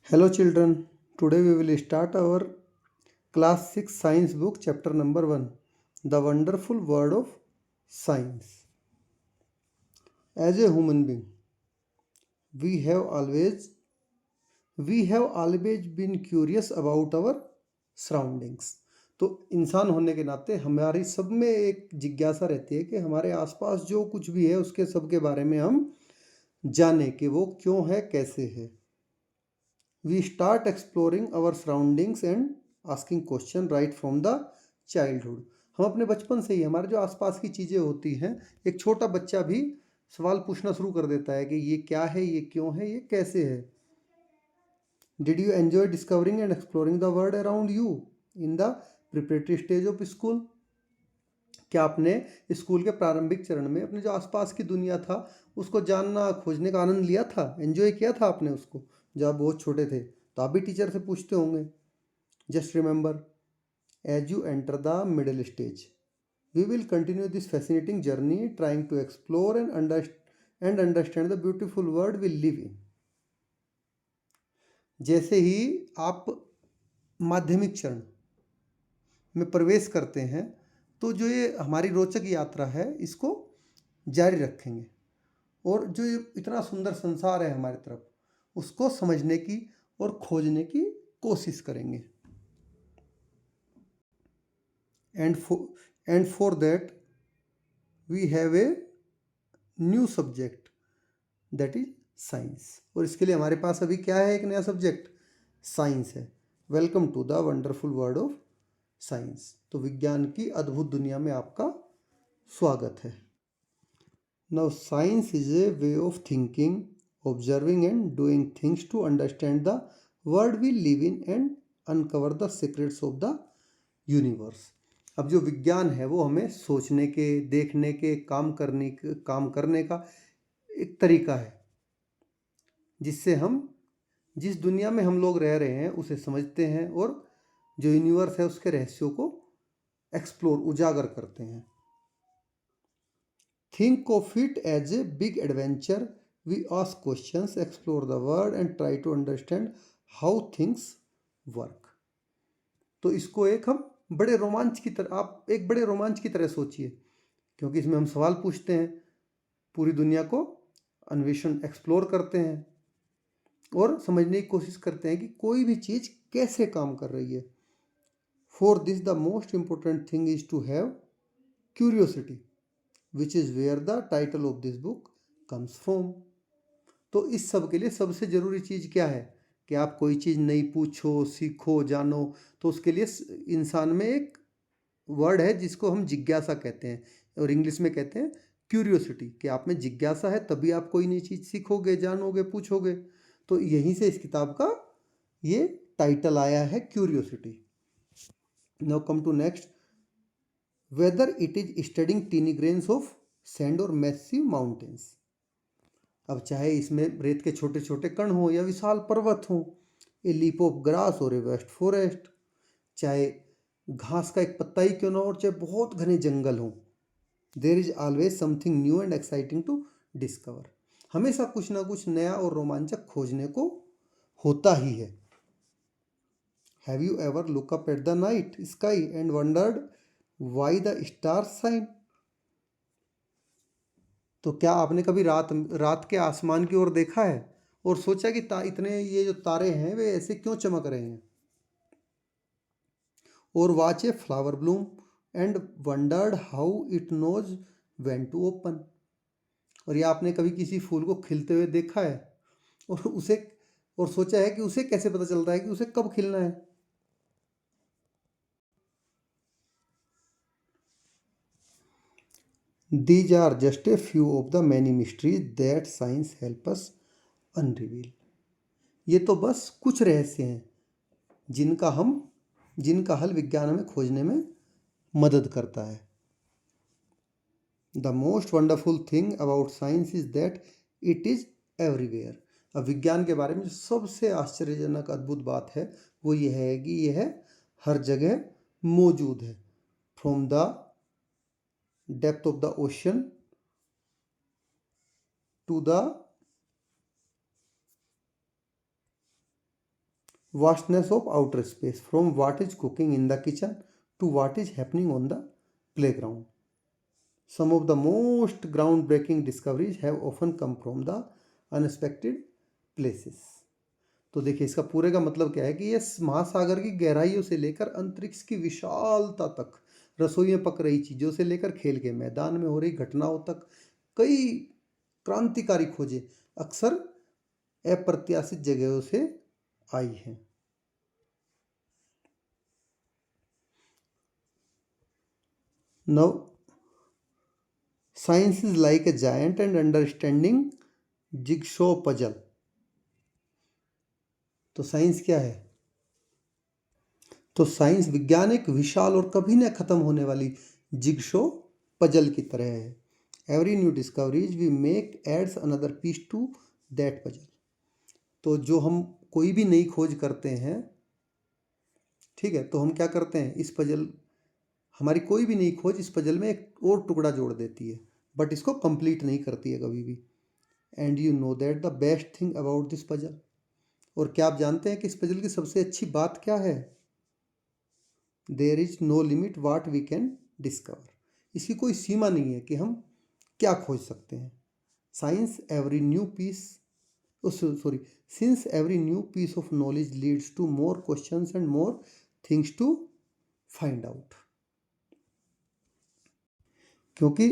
Hello children, today we will start our class 6 science book chapter number 1, The Wonderful World of Science. As a human being, we have always been curious about our surroundings. तो इंसान होने के नाते हमारी सब में एक जिज्ञासा रहती है कि हमारे आसपास जो कुछ भी है उसके सब के बारे में हम जाने कि वो क्यों है, कैसे है. We start exploring our surroundings and asking question right from the childhood. हम अपने बचपन से ही हमारे जो आसपास की चीज़ें होती हैं, एक छोटा बच्चा भी सवाल पूछना शुरू कर देता है कि ये क्या है, ये क्यों है, ये कैसे है. Did you enjoy discovering and exploring the world around you in the preparatory stage of school? क्या आपने स्कूल के प्रारंभिक चरण में अपने जो आसपास की दुनिया था उसको जानना, खोजने का आनंद लिया था, एंजॉय किया था आपने उसको जब आप बहुत छोटे थे? तो आप भी टीचर से पूछते होंगे. Just remember, as you enter the middle stage, we will continue this fascinating journey trying to explore and understand the beautiful world we live in. जैसे ही आप माध्यमिक चरण में प्रवेश करते हैं तो जो ये हमारी रोचक यात्रा है इसको जारी रखेंगे और जो ये इतना सुंदर संसार है हमारी तरफ उसको समझने की और खोजने की कोशिश करेंगे. And for that we have a new subject that is science. और इसके लिए हमारे पास अभी क्या है? एक नया सब्जेक्ट साइंस है. Welcome to the wonderful world of science. तो विज्ञान की अद्भुत दुनिया में आपका स्वागत है. Now science is a way of thinking, observing and doing things to understand the world we live in and uncover the secrets of the universe. अब जो विज्ञान है वो हमें सोचने के, देखने के, काम करने का एक तरीका है जिससे हम जिस दुनिया में हम लोग रह रहे हैं उसे समझते हैं और जो यूनिवर्स है उसके रहस्यों को एक्सप्लोर, उजागर करते हैं. Think of it as a big adventure. We ask questions, explore the world and try to understand how things work. तो इसको एक हम बड़े रोमांच की तरह, आप एक बड़े रोमांच की तरह सोचिए, क्योंकि इसमें हम सवाल पूछते हैं, पूरी दुनिया को अन्वेषण, एक्सप्लोर करते हैं और समझने की कोशिश करते हैं कि कोई भी चीज़ कैसे काम कर रही है. For this the most important thing is to have curiosity, which is where the title of this book comes from. तो इस सब के लिए सबसे ज़रूरी चीज़ क्या है कि आप कोई चीज़ नई पूछो, सीखो, जानो. तो उसके लिए इंसान में एक वर्ड है जिसको हम जिज्ञासा कहते हैं और इंग्लिश में कहते हैं क्यूरियोसिटी. कि आप में जिज्ञासा है तभी आप कोई नई चीज़ सीखोगे, जानोगे, पूछोगे. तो यहीं से इस किताब का ये टाइटल आया है, curiosity. Now come to next. Whether it is studying tiny grains of sand और मैसिव माउंटेन्स. अब चाहे इसमें रेत के छोटे छोटे कण हो या विशाल पर्वत हो, ए लीप ऑफ ग्रास और ए वेस्ट फॉरेस्ट, चाहे घास का एक पत्ता ही क्यों ना हो और चाहे बहुत घने जंगल हो, there is always something new and exciting to discover. हमेशा कुछ ना कुछ नया और रोमांचक खोजने को होता ही है. Have you ever look up at the night sky and wandered why the stars shine. तो क्या आपने कभी रात के आसमान की ओर देखा है और सोचा कि इतने ये जो तारे हैं वे ऐसे क्यों चमक रहे हैं? और watch a flower bloom and wondered how it knows when to open. और या आपने कभी किसी फूल को खिलते हुए देखा है और सोचा है कि उसे कैसे पता चलता है कि उसे कब खिलना है? These are just a few of the many mysteries that science help us unreveal. ये तो बस कुछ रहस्य हैं जिनका हल विज्ञान हमें खोजने में मदद करता है. The most wonderful thing about science is that it is everywhere. अब विज्ञान के बारे में जो सबसे आश्चर्यजनक अद्भुत बात है वो ये है कि यह हर जगह मौजूद है. From the depth of the ocean to the vastness of outer space, from what is cooking in the kitchen to what is happening on the playground. Some of the most groundbreaking discoveries have often come from the unexpected places. तो देखिए इसका पूरे का मतलब क्या है कि ये महासागर की गहराइयों से लेकर अंतरिक्ष की विशालता तक, रसोई में पक रही चीज़ों से लेकर खेल के मैदान में हो रही घटनाओं तक कई क्रांतिकारी खोजें अक्सर अप्रत्याशित जगहों से आई हैं। Now, science is like a giant and understanding jigsaw puzzle. तो साइंस क्या है? तो साइंस विज्ञान एक विशाल और कभी न खत्म होने वाली जिगशो पजल की तरह है। Every new discoveries we make adds another piece to that puzzle. तो जो हम कोई भी नई खोज करते हैं, ठीक है, तो हम क्या करते हैं, इस पजल, हमारी कोई भी नई खोज इस पजल में एक और टुकड़ा जोड़ देती है, बट इसको कंप्लीट नहीं करती है कभी भी। And you know that the best thing about this puzzle, और क्या आप जानते हैं कि इस पजल की सबसे अच्छी बात क्या है? There is no limit what we can discover. इसकी कोई सीमा नहीं है कि हम क्या खोज सकते हैं। Science every new piece sorry since every new piece of knowledge leads to more questions and more things to find out. क्योंकि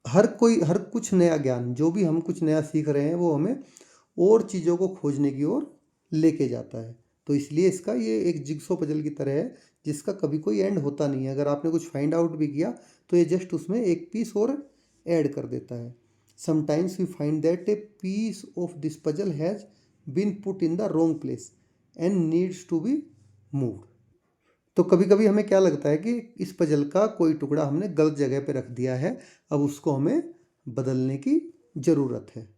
हर कुछ नया ज्ञान, जो भी हम कुछ नया सीख रहे हैं, वो हमें और चीज़ों को खोजने की ओर लेके जाता है। तो इसलिए इसका ये एक जिगसो पजल की तरह है जिसका कभी कोई एंड होता नहीं है। अगर आपने कुछ फाइंड आउट भी किया तो ये जस्ट उसमें एक पीस और ऐड कर देता है। Sometimes we find that a piece of this puzzle has been put in the wrong place and needs to be moved. तो कभी कभी हमें क्या लगता है कि इस पजल का कोई टुकड़ा हमने गलत जगह पे रख दिया है, अब उसको हमें बदलने की ज़रूरत है।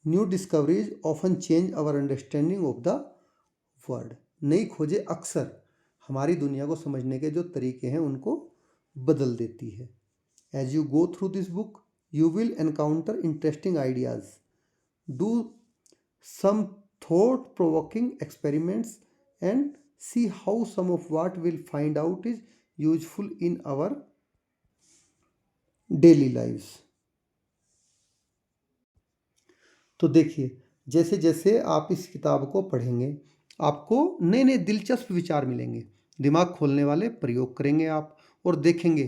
New discoveries often change our understanding of the world. नई खोजें अक्सर हमारी दुनिया को समझने के जो तरीके हैं उनको बदल देती है। As you go through this book you will encounter interesting ideas, do some thought provoking experiments and see how some of what we'll find out is useful in our daily lives। तो देखिए जैसे जैसे आप इस किताब को पढ़ेंगे आपको नए नए दिलचस्प विचार मिलेंगे, दिमाग खोलने वाले प्रयोग करेंगे आप, और देखेंगे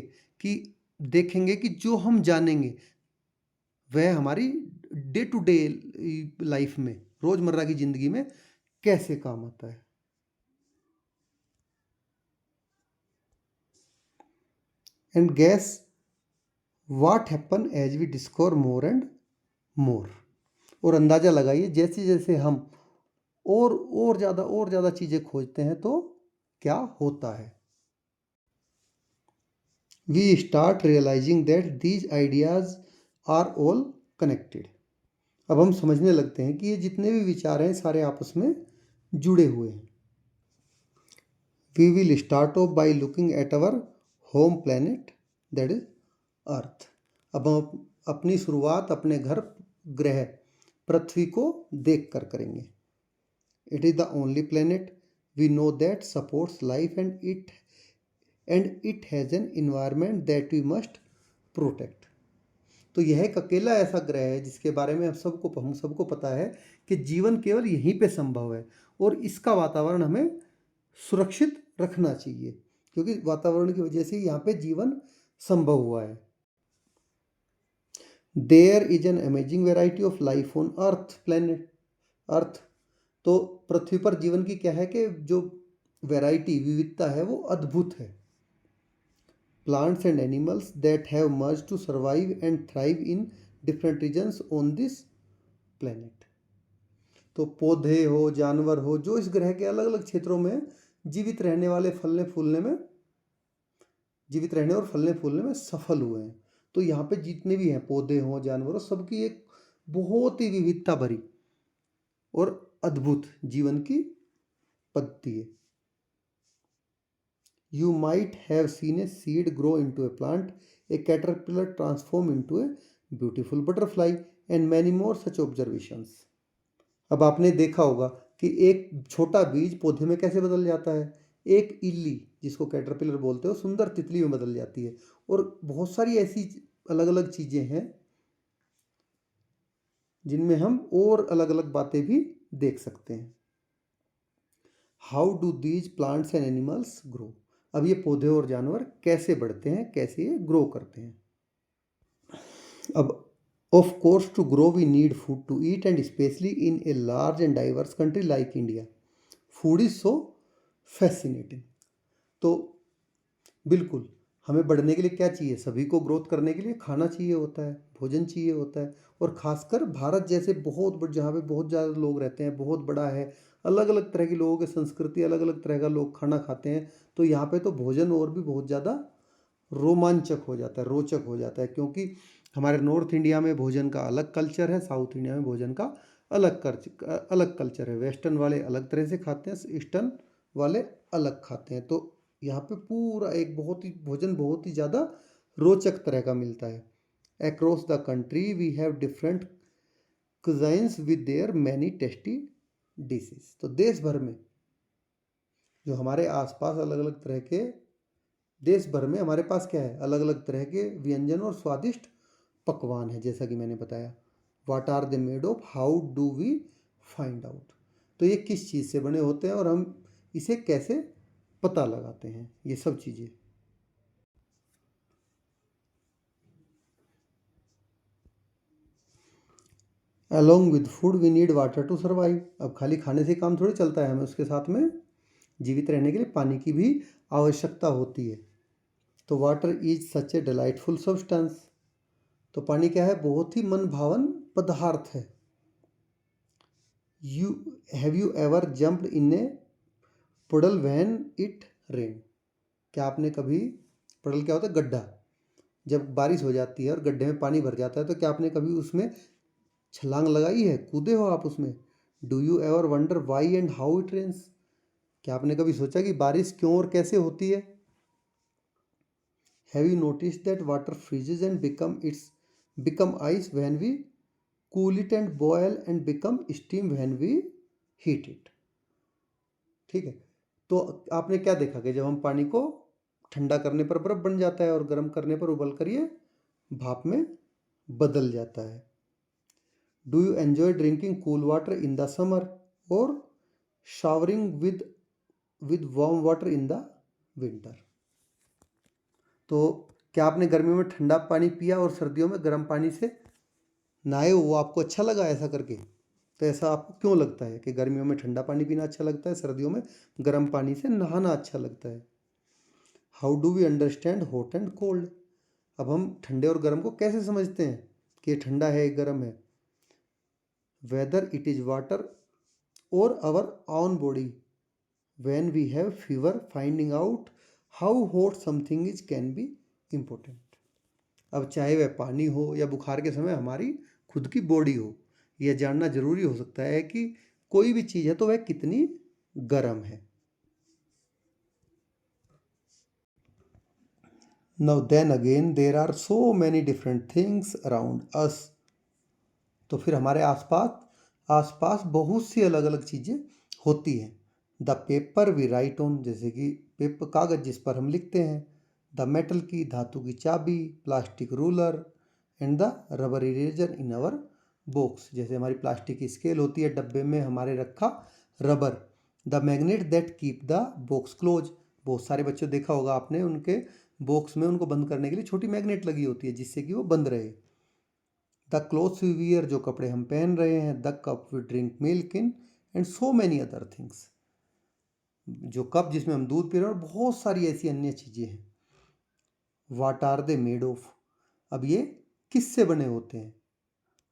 कि जो हम जानेंगे वह हमारी डे टू डे लाइफ में, रोज़मर्रा की ज़िंदगी में कैसे काम आता है। And guess what happen as we discover more and more. और अंदाज़ा लगाइए जैसे जैसे हम और ज़्यादा चीज़ें खोजते हैं तो क्या होता है। We start realising that these ideas are all connected. अब हम समझने लगते हैं कि ये जितने भी विचार हैं सारे आपस में जुड़े हुए हैं। We will start off by looking at our home planet that is earth. अब हम अपनी शुरुआत अपने घर ग्रह पृथ्वी को देख कर करेंगे। It is the only planet we know that supports life and it has an environment that we must protect. तो यह एक अकेला ऐसा ग्रह है जिसके बारे में हम सबको पता है कि जीवन केवल यहीं पे संभव है, और इसका वातावरण हमें सुरक्षित रखना चाहिए क्योंकि वातावरण की वजह से यहाँ पे जीवन संभव हुआ है। There is an amazing variety of life on earth planet earth. तो पृथ्वी पर जीवन की क्या है कि जो वैरायटी विविधता है वो अद्भुत है। Plants and animals that have merge to survive and thrive in different regions on this planet. तो पौधे हो, जानवर हो, जो इस ग्रह के अलग अलग क्षेत्रों में जीवित रहने और फलने फूलने में सफल हुए हैं। तो यहाँ पे जितने भी हैं पौधे हों, जानवर हो, सबकी एक बहुत ही विविधता भरी और अद्भुत जीवन की पद्धति है। You might have seen a seed grow into a plant, a caterpillar transform into a beautiful butterfly, and many more such observations। अब आपने देखा होगा कि एक छोटा बीज पौधे में कैसे बदल जाता है, एक इल्ली जिसको कैटरपिलर बोलते हो सुंदर तितली में बदल जाती है, और बहुत सारी ऐसी अलग अलग चीज़ें हैं जिनमें हम और अलग अलग बातें भी देख सकते हैं। How do these plants and animals grow. अब ये पौधे और जानवर कैसे बढ़ते हैं, कैसे ये ग्रो करते हैं। अब of course to grow we need food to eat and specially in a large and diverse country like India food is so fascinating. तो बिल्कुल हमें बढ़ने के लिए क्या चाहिए, सभी को ग्रोथ करने के लिए खाना चाहिए होता है, भोजन चाहिए होता है, और ख़ासकर भारत जैसे बहुत जहाँ पे बहुत ज़्यादा लोग रहते हैं, बहुत बड़ा है, अलग अलग तरह के लोगों की संस्कृति, अलग अलग तरह का लोग खाना खाते हैं, तो यहाँ पे तो भोजन और भी बहुत ज़्यादा रोमांचक हो जाता है, रोचक हो जाता है, क्योंकि हमारे नॉर्थ इंडिया में भोजन का अलग कल्चर है, साउथ इंडिया में भोजन का अलग कल्चर है, वेस्टर्न वाले अलग तरह से खाते हैं, ईस्टर्न वाले अलग खाते हैं। तो यहाँ पे पूरा एक भोजन बहुत ही ज़्यादा रोचक तरह का मिलता है। Across the country we have different cuisines with their many tasty dishes। तो देश भर में जो हमारे आसपास अलग अलग तरह के, देश भर में हमारे पास क्या है, अलग अलग तरह के व्यंजन और स्वादिष्ट पकवान है, जैसा कि मैंने बताया। What are they made of, how do we find out. तो ये किस चीज़ से बने होते हैं और हम इसे कैसे पता लगाते हैं, ये सब चीज़ें। Along with food we need water to survive. अब खाली खाने से काम थोड़ी चलता है, हमें उसके साथ में जीवित रहने के लिए पानी की भी आवश्यकता होती है। तो water is such A delightful substance. तो पानी क्या है, बहुत ही मन भावन पदार्थ है। You have you ever jumped in A poodle when it rain. क्या आपने कभी, पुडल क्या होता है, गड्ढा, जब बारिश हो जाती है और गड्ढे में पानी भर जाता है, तो क्या आपने कभी उसमें छलांग लगाई है, कूदे हो आप उसमें। Do you ever wonder why and how it rains. क्या आपने कभी सोचा कि बारिश क्यों और कैसे होती है। Have you notice that water freezes and become ice when we cool it and boil and become steam when we heat it. ठीक है, तो आपने क्या देखा कि जब हम पानी को ठंडा करने पर बर्फ बन जाता है और गर्म करने पर उबल कर ये भाप में बदल जाता है। Do you enjoy drinking cool water in the summer और showering with warm water in the winter. तो क्या आपने गर्मियों में ठंडा पानी पिया और सर्दियों में गर्म पानी से नहाए, वो आपको अच्छा लगा ऐसा करके। तो ऐसा आपको क्यों लगता है कि गर्मियों में ठंडा पानी पीना अच्छा लगता है, सर्दियों में गर्म पानी से नहाना अच्छा लगता है। How do we understand hot and cold. अब हम ठंडे और गर्म को कैसे समझते हैं कि ये ठंडा है, ये गर्म है। वेदर इट इज वाटर और our own body when we have fever, finding out how hot something is can be important। अब चाहे वह पानी हो या बुखार के समय हमारी खुद की बॉडी हो, यह जानना जरूरी हो सकता है कि कोई भी चीज़ है तो वह कितनी गर्म है। Now then again there are so many different things around us। तो फिर हमारे आसपास बहुत सी अलग अलग चीज़ें होती हैं। The paper we write on, जैसे कि पेपर कागज़ जिस पर हम लिखते हैं। द मेटल की, धातु की चाबी, plastic ruler and the rubber eraser in our box, जैसे हमारी प्लास्टिक की स्केल होती है, डब्बे में हमारे रखा rubber. The magnet that keep the box close. बहुत सारे बच्चों देखा होगा आपने, उनके बॉक्स में उनको बंद करने के लिए छोटी मैग्नेट लगी होती है जिससे कि वो बंद रहे। द क्लोथ्स वी वियर, जो कपड़े हम पहन रहे हैं। The cup we drink milk in and so many other things, जो कप जिसमें हम दूध पी रहे हैं, और बहुत सारी ऐसी अन्य चीज़ें हैं। What are they made of. अब ये किससे बने होते हैं।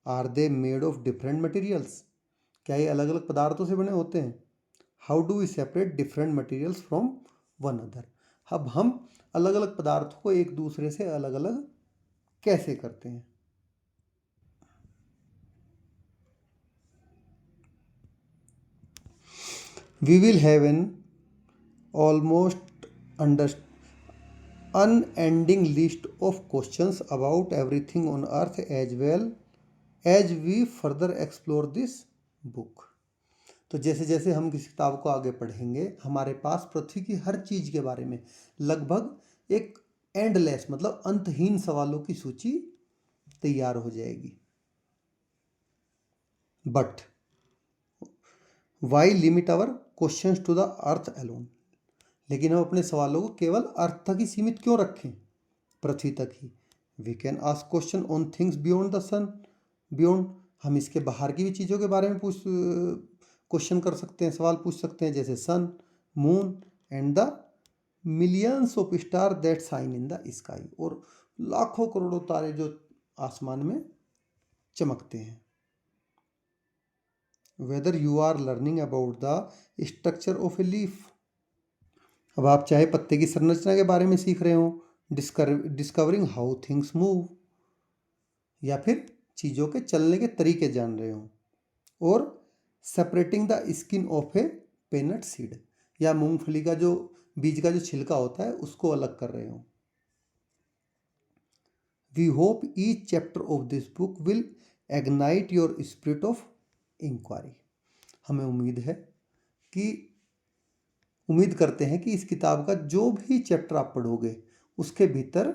Are they made of different materials, क्या ये अलग अलग पदार्थों से बने होते हैं। How do we separate different materials from one other. अब हम अलग अलग पदार्थों को एक दूसरे से अलग अलग कैसे करते हैं। We will have an almost unending list of questions about everything on earth as well as we further explore this book। तो जैसे जैसे हम किसी किताब को आगे पढ़ेंगे हमारे पास पृथ्वी की हर चीज के बारे में लगभग एक एंडलेस मतलब अंतहीन सवालों की सूची तैयार हो जाएगी। But why limit our questions to the earth alone, लेकिन हम अपने सवालों को केवल अर्थ तक ही सीमित क्यों रखें, पृथ्वी तक ही। We can ask question on things beyond the sun, beyond, हम इसके बाहर की भी चीज़ों के बारे में क्वेश्चन कर सकते हैं, सवाल पूछ सकते हैं, जैसे sun, moon and the millions of star that shine in the sky, और लाखों करोड़ों तारे जो आसमान में चमकते हैं। Whether you are learning about the structure of a leaf, अब आप चाहे पत्ते की संरचना के बारे में सीख रहे हो, डिस्कवरिंग हाउ थिंग्स मूव, या फिर चीज़ों के चलने के तरीके जान रहे हो, और separating the skin of a peanut seed, या मूंगफली का जो बीज का जो छिलका होता है उसको अलग कर रहे हो। We hope each chapter of this book will ignite your spirit of inquiry, हमें उम्मीद करते हैं कि इस किताब का जो भी चैप्टर आप पढ़ोगे उसके भीतर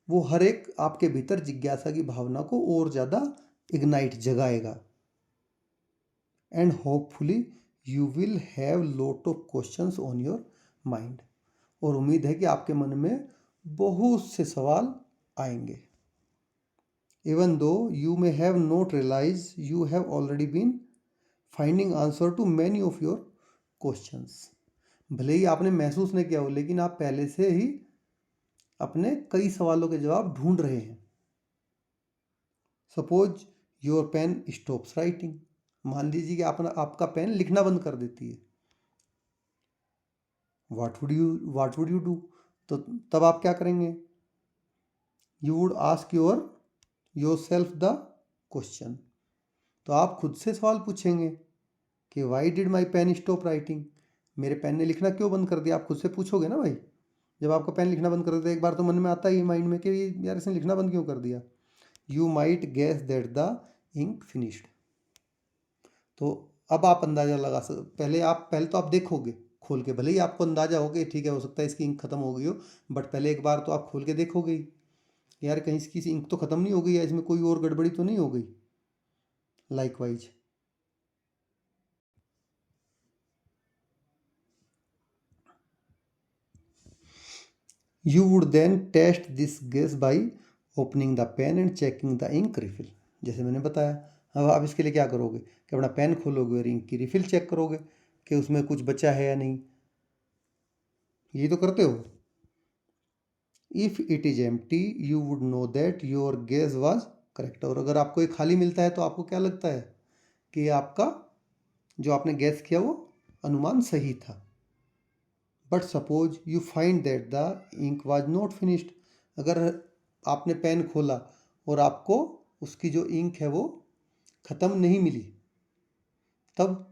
वो हर एक आपके भीतर जिज्ञासा की भावना को और ज़्यादा इग्नाइट जगाएगा। And hopefully you will have lot of questions on your mind, और उम्मीद है कि आपके मन में बहुत से सवाल आएंगे। Even though you may have not realise you have already been finding answer to many of your questions, भले ही आपने महसूस नहीं किया हो लेकिन आप पहले से ही अपने कई सवालों के जवाब ढूंढ रहे हैं। Suppose your pen stops writing, मान लीजिए कि आपका पेन लिखना बंद कर देती है। व्हाट वुड यू डू, तो तब आप क्या करेंगे? You would ask yourself the question, तो आप खुद से सवाल पूछेंगे कि why did my pen stop writing, मेरे पेन ने लिखना क्यों बंद कर दिया। आप खुद से पूछोगे ना भाई, जब आपका पेन लिखना बंद कर देता है एक बार तो मन में आता ही माइंड में कि यार इसने लिखना बंद क्यों कर दिया। You might guess that the ink finished, तो अब आप अंदाज़ा लगा पहले तो आप देखोगे खोल के, भले ही आपको अंदाज़ा हो कि ठीक है हो सकता है इसकी इंक खत्म हो गई हो, बट पहले एक बार तो आप खोल के देखोगे ही, यार कहीं इसकी इंक तो ख़त्म नहीं हो गई है, इसमें कोई और गड़बड़ी तो नहीं हो गई। Likewise you would then test this guess by opening the pen and checking the ink refill, जैसे मैंने बताया। अब आप इसके लिए क्या करोगे कि अपना पेन खोलोगे और इंक की रिफिल चेक करोगे कि उसमें कुछ बचा है या नहीं, ये तो करते हो। If it is empty you would know that your guess was correct, और अगर आपको ये खाली मिलता है तो आपको क्या लगता है कि आपका जो आपने गैस किया वो अनुमान सही था। But suppose you find that the ink was not finished, अगर आपने पेन खोला और आपको उसकी जो इंक है वो ख़त्म नहीं मिली, तब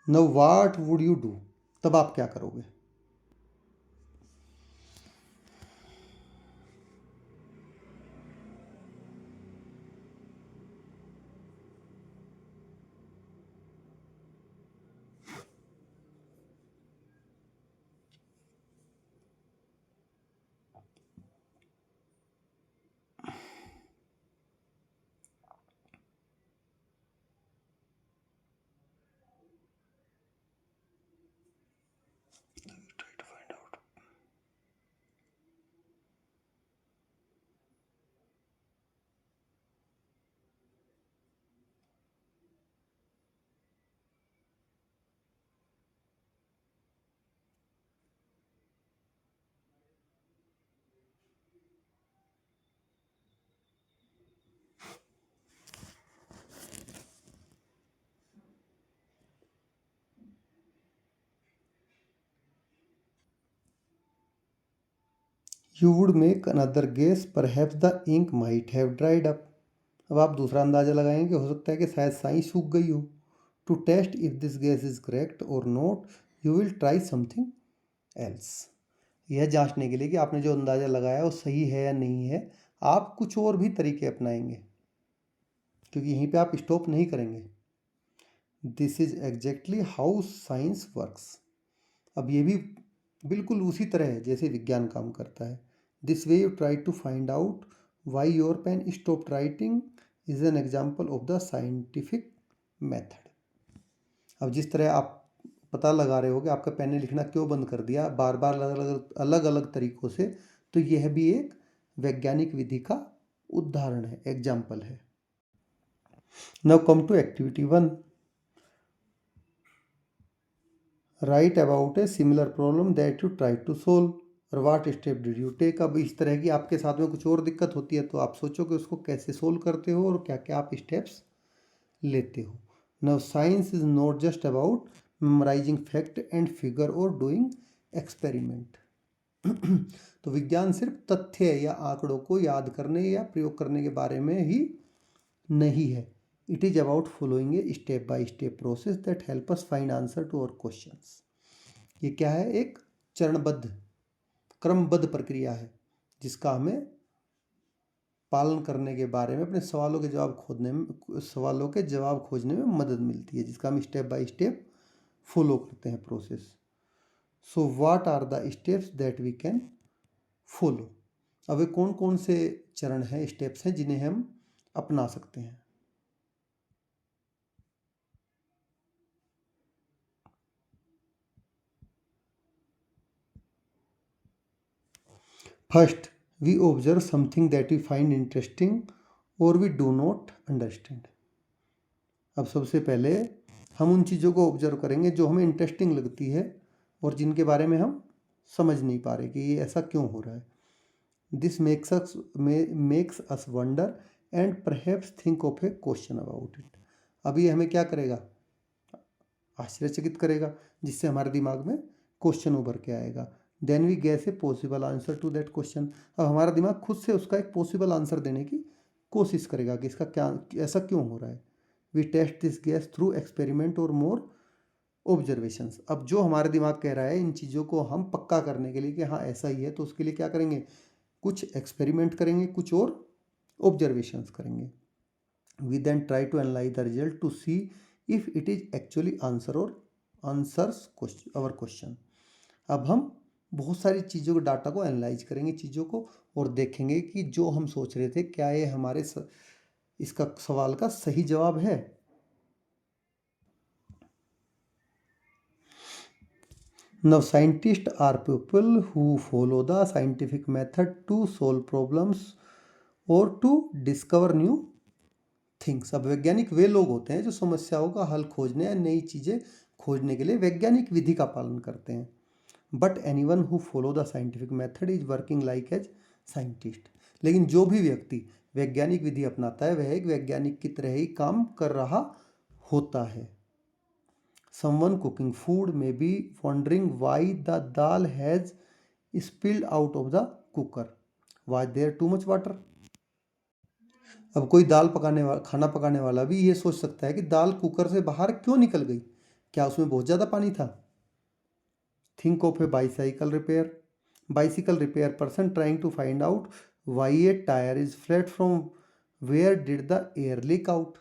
now what would you do, तब आप क्या करोगे? You would make another guess perhaps the ink might have dried up, अब आप दूसरा अंदाज़ा लगाएंगे, हो सकता है कि शायद स्याही सूख गई हो। To test if this guess is correct और not you will try something else, यह जांचने के लिए कि आपने जो अंदाज़ा लगाया वो सही है या नहीं है, आप कुछ और भी तरीके अपनाएंगे। क्योंकि यहीं पे आप स्टॉप नहीं करेंगे। This is exactly how science works. अब ये भी बिल्कुल उसी तरह है जैसे विज्ञान काम करता है। This way you try to find out why your pen stop writing is an example of the scientific method. अब जिस तरह आप पता लगा रहे हो कि आपका पेन ने लिखना क्यों बंद कर दिया बार बार अलग अलग तरीकों से, तो यह भी एक वैज्ञानिक विधि का उदाहरण है, एग्जाम्पल है। Now come to activity 1। Write about a similar problem that you try to solve और what step did you take. अब इस तरह की आपके साथ में कुछ और दिक्कत होती है तो आप सोचो कि उसको कैसे सोल्व करते हो और क्या क्या आप स्टेप्स लेते हो। Now science is not just about memorising fact and figure or doing experiment. तो विज्ञान सिर्फ तथ्य या आंकड़ों को याद करने या प्रयोग करने के बारे में ही नहीं है। It is about following a step by step process that help us find answer to our questions. ये क्या है? एक चरणबद्ध क्रमबद्ध प्रक्रिया है जिसका हमें पालन करने के बारे में अपने सवालों के जवाब खोजने में मदद मिलती है, जिसका हम स्टेप बाय स्टेप फॉलो करते हैं process. So what are the steps that we can follow. अब वे कौन कौन से चरण हैं, स्टेप्स हैं जिन्हें हम अपना सकते हैं। First, we observe something that we find interesting और वी डू नॉट अंडरस्टैंड। अब सबसे पहले हम उन चीज़ों को ऑब्जर्व करेंगे जो हमें इंटरेस्टिंग लगती है और जिनके बारे में हम समझ नहीं पा रहे कि ये ऐसा क्यों हो रहा है। This makes us wonder and perhaps think of A question about it. अब ये हमें क्या करेगा? आश्चर्यचकित करेगा, जिससे हमारे दिमाग में क्वेश्चन उभर के आएगा। Then we guess a possible answer to that question. अब हमारा दिमाग खुद से उसका एक पॉसिबल आंसर देने की कोशिश करेगा कि इसका क्या, ऐसा क्यों हो रहा है। We test this guess through experiment or more observations. अब जो हमारे दिमाग कह रहा है इन चीज़ों को हम पक्का करने के लिए कि हाँ ऐसा ही है, तो उसके लिए क्या करेंगे? कुछ एक्सपेरिमेंट करेंगे, कुछ और ऑब्जर्वेशंस करेंगे। We then try to analyse the result to see if it is actually answers our question. अब हम बहुत सारी चीज़ों को, डाटा को एनालाइज करेंगे, चीज़ों को, और देखेंगे कि जो हम सोच रहे थे क्या ये हमारे इसका सवाल का सही जवाब है। Now scientists are people who follow the scientific method to solve problems or to discover new things। अब वैज्ञानिक वे लोग होते हैं जो समस्याओं का हल खोजने या नई चीज़ें खोजने के लिए वैज्ञानिक विधि का पालन करते हैं। But anyone who follow the scientific method is working like as scientist. लेकिन जो भी व्यक्ति वैज्ञानिक विधि अपनाता है वह एक वैज्ञानिक की तरह ही काम कर रहा होता है। Someone cooking food may be wondering why the dal has spilled out of the cooker. Was there too much water? अब कोई खाना पकाने वाला भी ये सोच सकता है कि दाल कुकर से बाहर क्यों निकल गई, क्या उसमें बहुत ज़्यादा पानी था। Think of a bicycle repair person trying to find out why a tyre is flat from where did the air leak out.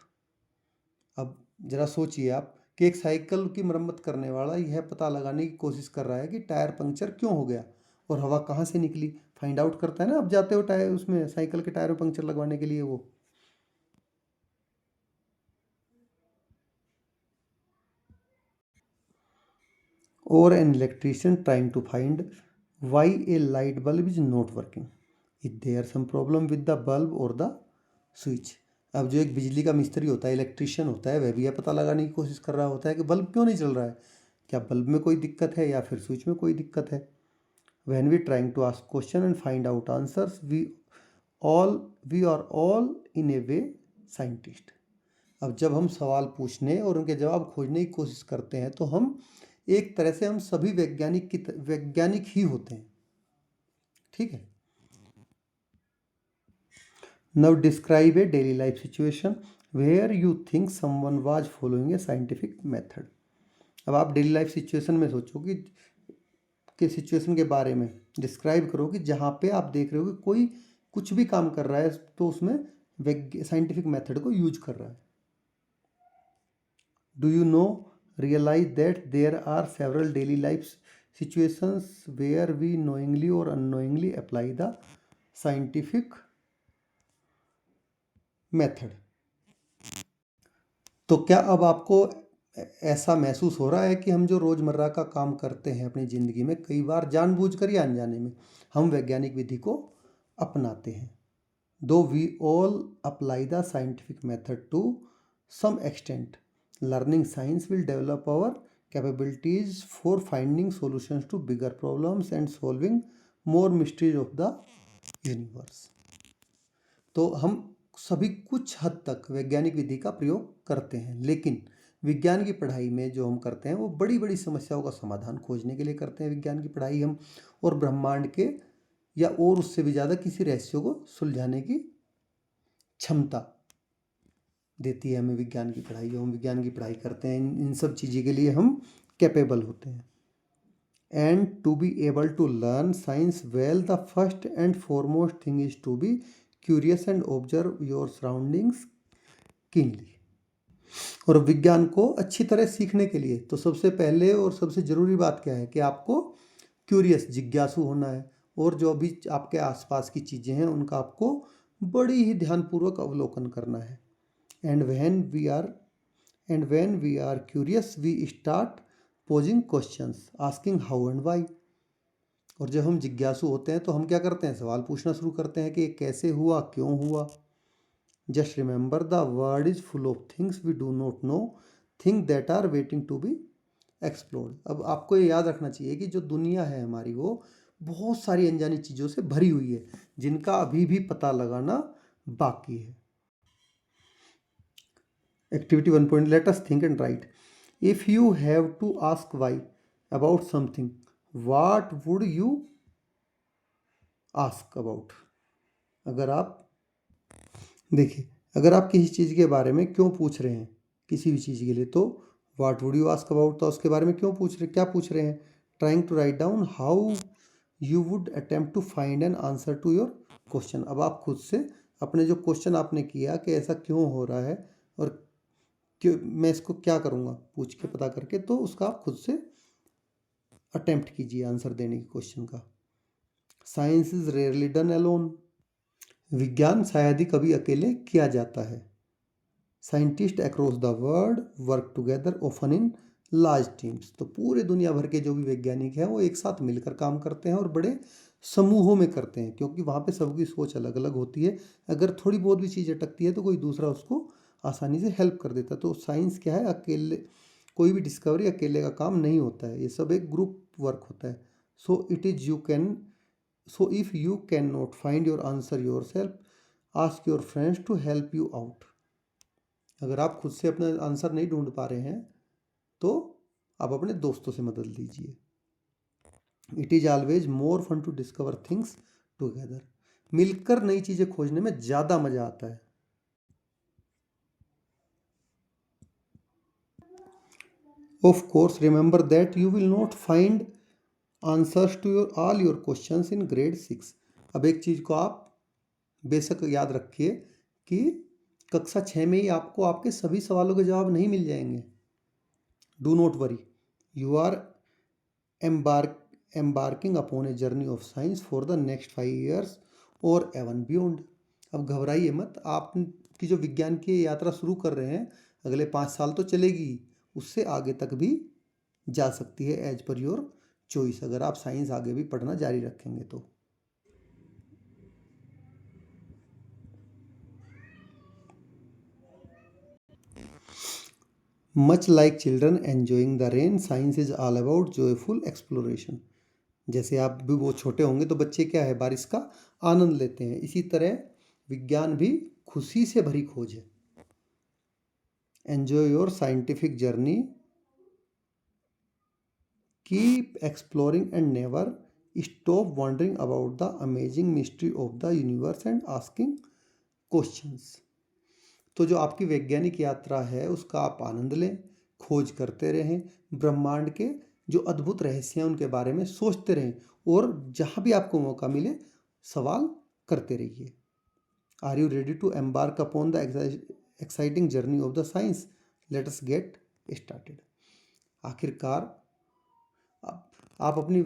अब जरा सोचिए आप कि एक साइकिल की मरम्मत करने वाला यह पता लगाने की कोशिश कर रहा है कि टायर पंक्चर क्यों हो गया और हवा कहाँ से निकली। फाइंड आउट करता है ना, अब जाते हो टायर उसमें साइकिल के टायर में पंक्चर लगवाने के लिए वो। Or an electrician trying to find why a light bulb is not working, is there some problem with the bulb or the switch. अब जो एक बिजली का मिस्त्री होता है, इलेक्ट्रिशियन होता है, वह भी यह पता लगाने की कोशिश कर रहा होता है कि बल्ब क्यों नहीं चल रहा है, क्या बल्ब में कोई दिक्कत है या फिर स्विच में कोई दिक्कत है। When we trying to ask question and find out answers we are all in a way scientist. अब जब हम सवाल पूछने और उनके जवाब खोजने की कोशिश करते हैं तो हम एक तरह से हम सभी वैज्ञानिक ही होते हैं। ठीक है। Now describe a daily life situation where you think someone was following a scientific method. अब आप डेली लाइफ सिचुएशन में सोचो कि सिचुएशन के बारे में डिस्क्राइब करो कि जहाँ पे आप देख रहे हो कि कोई कुछ भी काम कर रहा है तो उसमें साइंटिफिक मेथड को यूज कर रहा है। Do you know realize that there are several daily life situations where we knowingly और unknowingly apply the scientific method. तो क्या अब आपको ऐसा महसूस हो रहा है कि हम जो रोज़मर्रा का काम करते हैं अपनी ज़िंदगी में, कई बार जानबूझकर या अनजाने में हम वैज्ञानिक विधि को अपनाते हैं। Though we all apply the scientific method to some extent, learning science will develop our capabilities for finding solutions to bigger problems and solving more mysteries of the universe. तो हम सभी कुछ हद तक वैज्ञानिक विधि का प्रयोग करते हैं, लेकिन विज्ञान की पढ़ाई में जो हम करते हैं वो बड़ी बड़ी समस्याओं का समाधान खोजने के लिए करते हैं। विज्ञान की पढ़ाई हम और ब्रह्मांड के या और उससे भी ज़्यादा किसी रहस्य को सुलझाने की क्षमता देती है हमें विज्ञान की पढ़ाई। जो हम विज्ञान की पढ़ाई करते हैं इन सब चीज़ों के लिए हम कैपेबल होते हैं। And to be able to learn science well, the first and foremost thing is to be curious and observe your surroundings keenly. और विज्ञान को अच्छी तरह सीखने के लिए तो सबसे पहले और सबसे ज़रूरी बात क्या है कि आपको क्यूरियस, जिज्ञासु होना है, और जो भी आपके आसपास की चीज़ें हैं उनका आपको बड़ी ही ध्यानपूर्वक अवलोकन करना है। And when we are curious we start posing questions, asking how and why. और जब हम जिज्ञासु होते हैं तो हम क्या करते हैं, सवाल पूछना शुरू करते हैं कि ये कैसे हुआ, क्यों हुआ। Just remember the world is full of things we do not know, thing that are waiting to be explored. अब आपको ये याद रखना चाहिए कि जो दुनिया है हमारी वो बहुत सारी अनजानी चीज़ों से भरी हुई है जिनका अभी भी पता लगाना बाकी है। Activity 1 let us think and write. If you have to ask why about something, what would you ask about. अगर आप देखिए, अगर आप किसी चीज़ के बारे में क्यों पूछ रहे हैं किसी भी चीज़ के लिए, तो what would you ask about, तो उसके बारे में क्यों पूछ रहे, क्या पूछ रहे हैं। Trying to write down how you would attempt to find an answer to your question. अब आप खुद से अपने जो क्वेश्चन आपने किया कि ऐसा क्यों हो रहा है और क्यों मैं इसको क्या करूँगा पूछ के पता करके, तो उसका आप खुद से अटेम्प्ट कीजिए आंसर देने की क्वेश्चन का। Science is rarely done alone. विज्ञान शायद ही कभी अकेले किया जाता है। Scientist across the world work together often in large teams. तो पूरे दुनिया भर के जो भी वैज्ञानिक हैं वो एक साथ मिलकर काम करते हैं और बड़े समूहों में करते हैं, क्योंकि वहाँ पे सबकी सोच अलग अलग होती है। अगर थोड़ी बहुत भी चीज़ अटकती है तो कोई दूसरा उसको आसानी से हेल्प कर देता है। तो साइंस क्या है, अकेले कोई भी डिस्कवरी अकेले का काम नहीं होता है, ये सब एक ग्रुप वर्क होता है। So it is you can so if you can not find your answer yourself, ask your friends to help you out. अगर आप खुद से अपना आंसर नहीं ढूंढ पा रहे हैं तो आप अपने दोस्तों से मदद लीजिए। It is always more fun to discover things together. मिलकर नई चीज़ें खोजने में ज़्यादा मज़ा आता है। Of course remember that you will not find answers to all your questions in grade 6। अब एक चीज़ को आप बेशक याद रखिए कि कक्षा 6 में ही आपको आपके सभी सवालों के जवाब नहीं मिल जाएंगे। Do not worry, you are embarking upon a journey of science for the next 5 years or even beyond। अब घबराइए मत, आप की जो विज्ञान की यात्रा शुरू कर रहे हैं अगले 5 साल तो चलेगी, उससे आगे तक भी जा सकती है एज पर योर चॉइस, अगर आप साइंस आगे भी पढ़ना जारी रखेंगे तो। Much like children enjoying the rain, science is all about joyful exploration. जैसे आप भी वो छोटे होंगे तो बच्चे क्या है, बारिश का आनंद लेते हैं, इसी तरह विज्ञान भी खुशी से भरी खोज है। Enjoy your scientific journey, keep exploring and never stop wondering about the amazing mystery of the universe and asking questions. तो जो आपकी वैज्ञानिक यात्रा है उसका आप आनंद लें, खोज करते रहें, ब्रह्मांड के जो अद्भुत रहस्य हैं उनके बारे में सोचते रहें, और जहाँ भी आपको मौका मिले सवाल करते रहिए। Are you ready to embark upon the exciting journey of the science? Let us get started. आखिरकार आप अपनी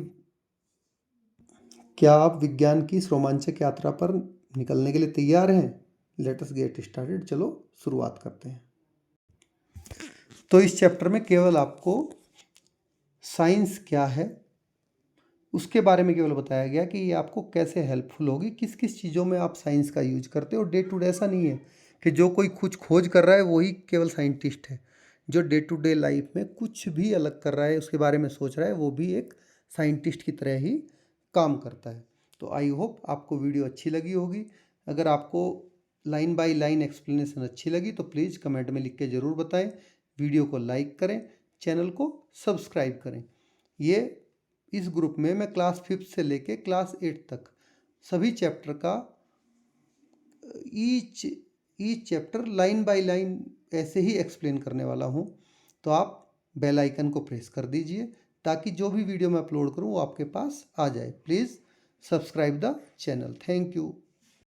क्या आप विज्ञान की इस रोमांचक यात्रा पर निकलने के लिए तैयार हैं? Late us get started. चलो शुरुआत करते हैं। तो इस चैप्टर में केवल आपको साइंस क्या है उसके बारे में केवल बताया गया कि ये आपको कैसे हेल्पफुल होगी, किस किस चीज़ों में आप साइंस का यूज करते हो। डे टू डे ऐसा नहीं है कि जो कोई कुछ खोज कर रहा है वही केवल साइंटिस्ट है। जो डे टू डे लाइफ में कुछ भी अलग कर रहा है, उसके बारे में सोच रहा है, वो भी एक साइंटिस्ट की तरह ही काम करता है। तो आई होप आपको वीडियो अच्छी लगी होगी। अगर आपको लाइन बाय लाइन एक्सप्लेनेशन अच्छी लगी तो प्लीज़ कमेंट में लिख के ज़रूर बताएं। वीडियो को लाइक करें, चैनल को सब्सक्राइब करें। ये इस ग्रुप में मैं क्लास 5th से लेके क्लास 8 तक सभी चैप्टर का each chapter line by line ऐसे ही एक्सप्लेन करने वाला हूँ। तो आप बेल आइकन को प्रेस कर दीजिए ताकि जो भी वीडियो मैं अपलोड करूँ वो आपके पास आ जाए। Please subscribe the channel. Thank you.